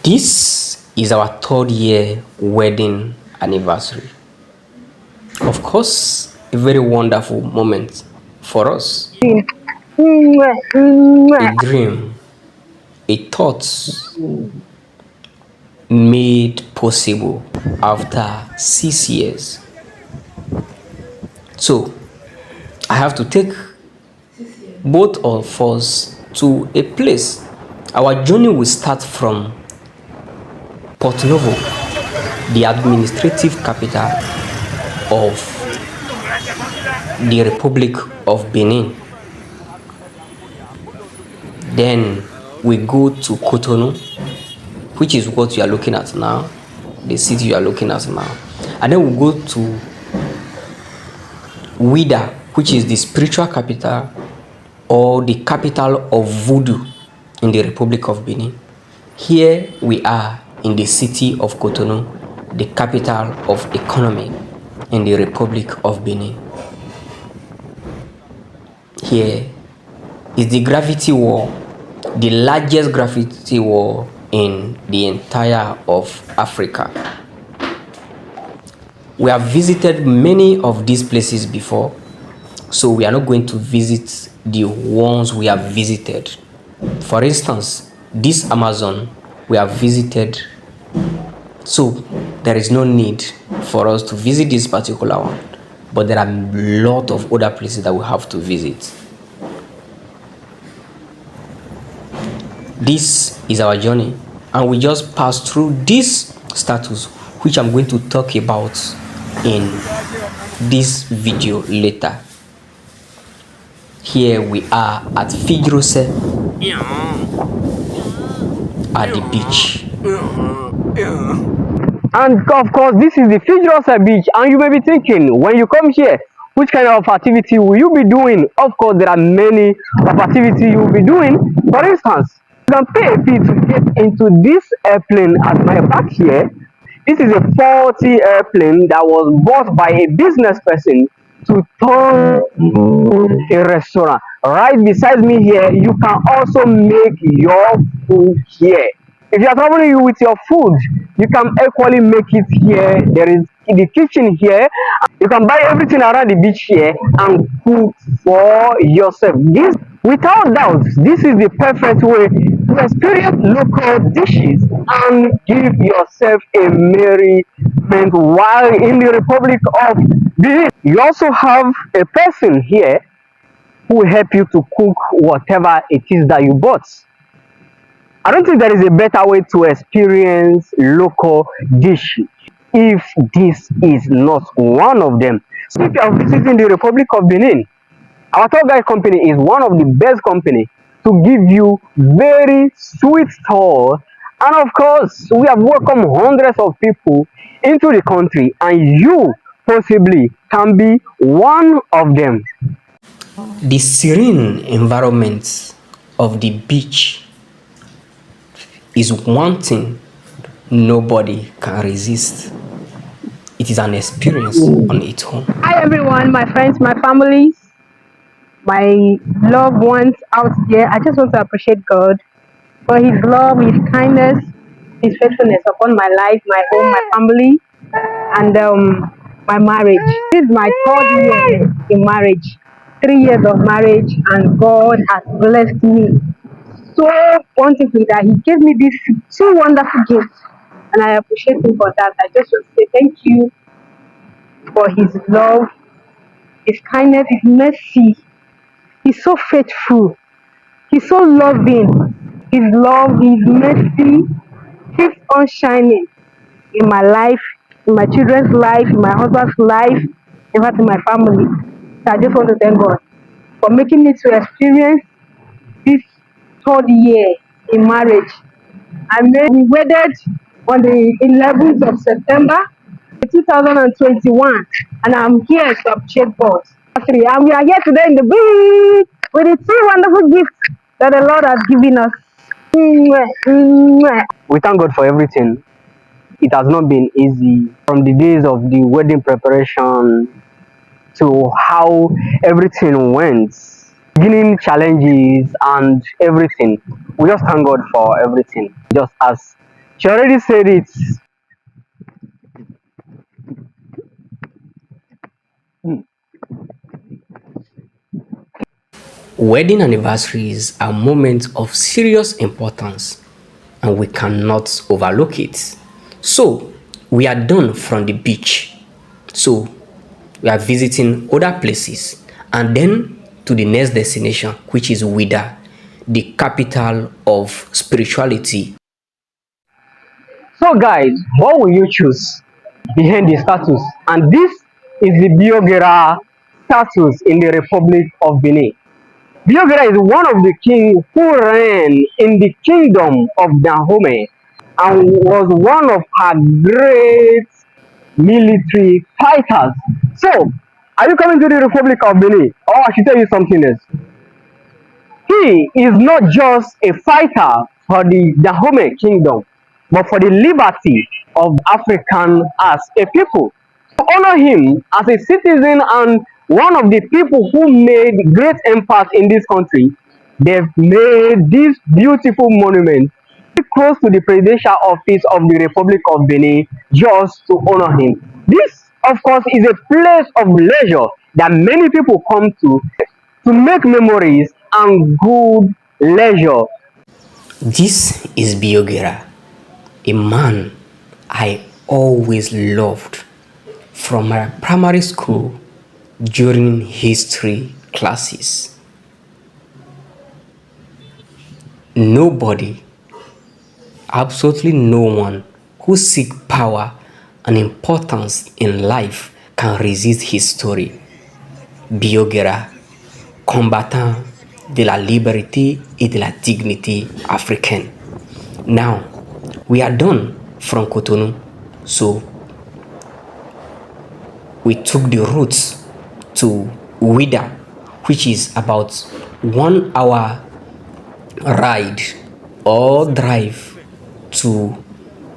This is our 3rd-year wedding anniversary. Of course, a very wonderful moment for us. A dream, a thought made possible after 6 years. So, I have to take both of us to a place. Our journey will start from Port Novo, the administrative capital of the Republic of Benin. Then we go to Cotonou, which is what you are looking at now, the city you are looking at now. And then we go to Wier, which is the spiritual capital or the capital of voodoo in the Republic of Benin. Here we are in the city of Cotonou, the capital of economy in the Republic of Benin. Here is the gravity wall, the largest gravity wall in the entire of Africa. We have visited many of these places before, so we are not going to visit the ones we have visited. For instance, this Amazon we have visited, so there is no need for us to visit this particular one, but there are a lot of other places that we have to visit. This is our journey, and we just passed through this status, which I'm going to talk about in this video later. Here we are at FID at the beach. And of course, this is the FID Beach, and you may be thinking, when you come here, which kind of activity will you be doing? Of course, there are many of activity you will be doing. For instance, you can pay a fee to get into this airplane at my back here. This is a 40 airplane that was bought by a business person to turn a restaurant. Right beside me here, you can also make your food here. If you are traveling with your food, you can equally make it here. There is the kitchen here. You can buy everything around the beach here and cook for yourself. This, without doubt, this is the perfect way to experience local dishes and give yourself a merriment while in the Republic of Benin. You also have a person here who will help you to cook whatever it is that you bought. I don't think there is a better way to experience local dishes if this is not one of them. So if you are visiting the Republic of Benin, our tour guide company is one of the best company to give you very sweet tour. And of course, we have welcomed hundreds of people into the country, and you possibly can be one of them. The serene environment of the beach is one thing nobody can resist. It is an experience on its own. Hi everyone, my friends, my families, my loved ones out there. I just want to appreciate God for His love, His kindness, His faithfulness upon my life, my home, my family, and my marriage. This is my 3rd year in marriage, 3 years of marriage, and God has blessed me so wonderfully that He gave me these 2 wonderful gifts, and I appreciate Him for that. I just want to say thank you for His love, His kindness, His mercy. He's so faithful. He's so loving. His love, His mercy keeps on shining in my life, in my children's life, in my husband's life, in fact, in my family. So I just want to thank God for making me to experience this 3rd year in marriage. We wedded on the 11th of September 2021, and I'm here to appreciate God. And we are here today in the beach with the 2 wonderful gifts that the Lord has given us. We thank God for everything. It has not been easy from the days of the wedding preparation to how everything went, beginning challenges and everything. We just thank God for everything. Just as She already said it. Wedding anniversaries are moments of serious importance and we cannot overlook it. So, we are done from the beach. So, we are visiting other places and then to the next destination, which is Wier, the capital of spirituality. So guys, what will you choose behind the status? And this is the Biogera status in the Republic of Benin. Biogera is one of the kings who reigned in the kingdom of Dahomey and was one of her great military fighters. So, are you coming to the Republic of Benin? Or I should tell you something else. He is not just a fighter for the Dahomey kingdom, but for the liberty of African as a people. To honor him as a citizen and one of the people who made great impact in this country, they've made this beautiful monument close to the presidential office of the Republic of Benin just to honor him. This, of course, is a place of leisure that many people come to make memories and good leisure. This is Biogera, a man I always loved from my primary school during history classes. Nobody, absolutely no one who seeks power and importance in life can resist his story. Biogera, combattant de la liberté et de la dignité africaine. Now, we are done from Cotonou, so we took the route to Wier, which is about 1 hour ride or drive to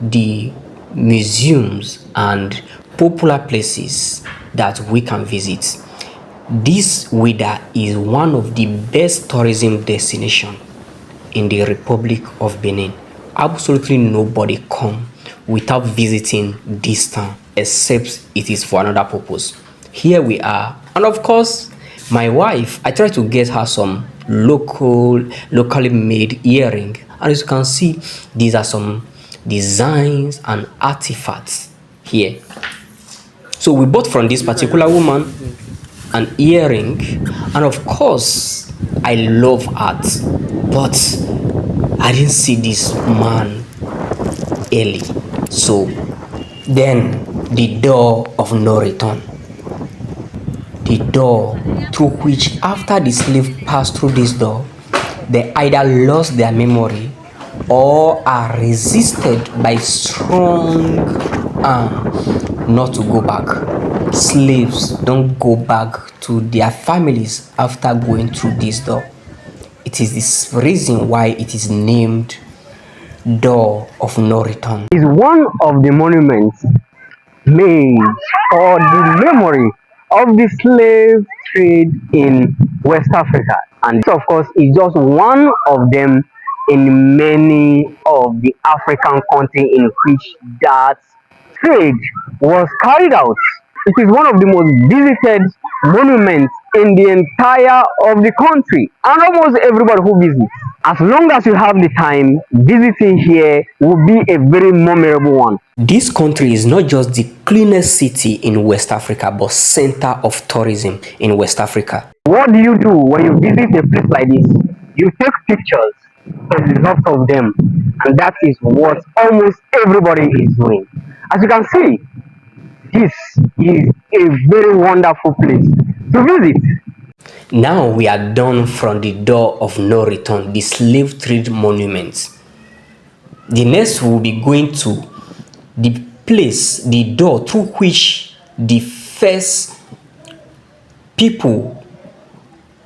the museums and popular places that we can visit. This Wier is one of the best tourism destinations in the Republic of Benin. Absolutely nobody come without visiting this town except it is for another purpose. Here we are, and of course, my wife, I tried to get her some locally made earring, and as you can see, these are some designs and artifacts here. So we bought from this particular woman an earring, and of course I love art, but I didn't see this man early. So then the door of no return, the door through which after the slave passed through this door, they either lost their memory or are resisted by strong arm not to go back. Slaves don't go back to their families after going through this door. It is this reason why it is named door of no return. Is one of the monuments made for the memory of the slave trade in West Africa. And this, of course, is just one of them in many of the African countries in which that trade was carried out. It is one of the most visited monuments in the entire of the country, and almost everybody who visits. As long as you have the time, visiting here will be a very memorable one. This country is not just the cleanest city in West Africa, but center of tourism in West Africa. What do you do when you visit a place like this? You take pictures, a lot of them, and that is what almost everybody is doing. As you can see, this is a very wonderful place to visit. Now we are done from the door of no return, the slave trade monument. The next we'll be going to the place, the door through which the first people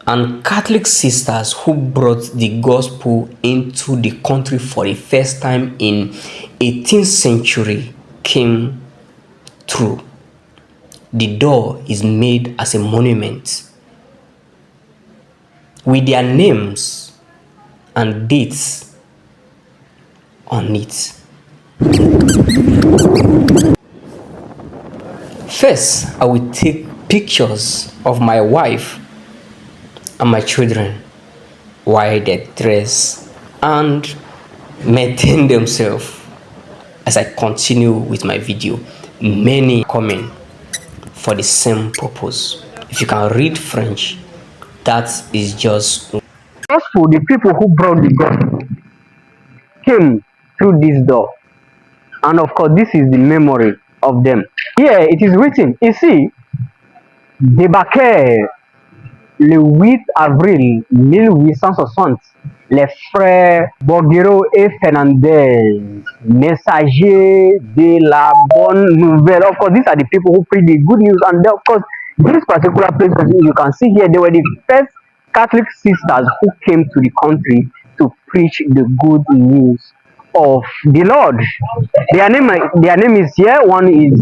and Catholic sisters who brought the gospel into the country for the first time in 18th century came through. The door is made as a monument with their names and dates on it. First, I will take pictures of my wife and my children while they dress and maintain themselves. As I continue with my video, many coming for the same purpose. If you can read French, that is just Also, the people who brought the gospel came through this door. And of course, this is the memory of them. Here it is written, ici, débarquèrent le 8 avril 1860 les frères Borghero et Fernandez, messagers de la bonne nouvelle. Of course, these are the people who preach the good news. And of course, this particular place, you can see here, they were the first Catholic sisters who came to the country to preach the good news of the Lord. Their name is here. One is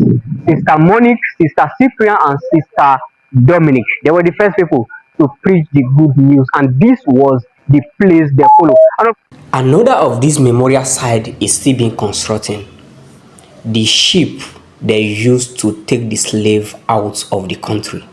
Sister Monique, Sister Cyprian, and Sister Dominic. They were the first people to preach the good news, and this was the place they follow. another of these memorial site is still being constructed. The ship they used to take the slave out of the country.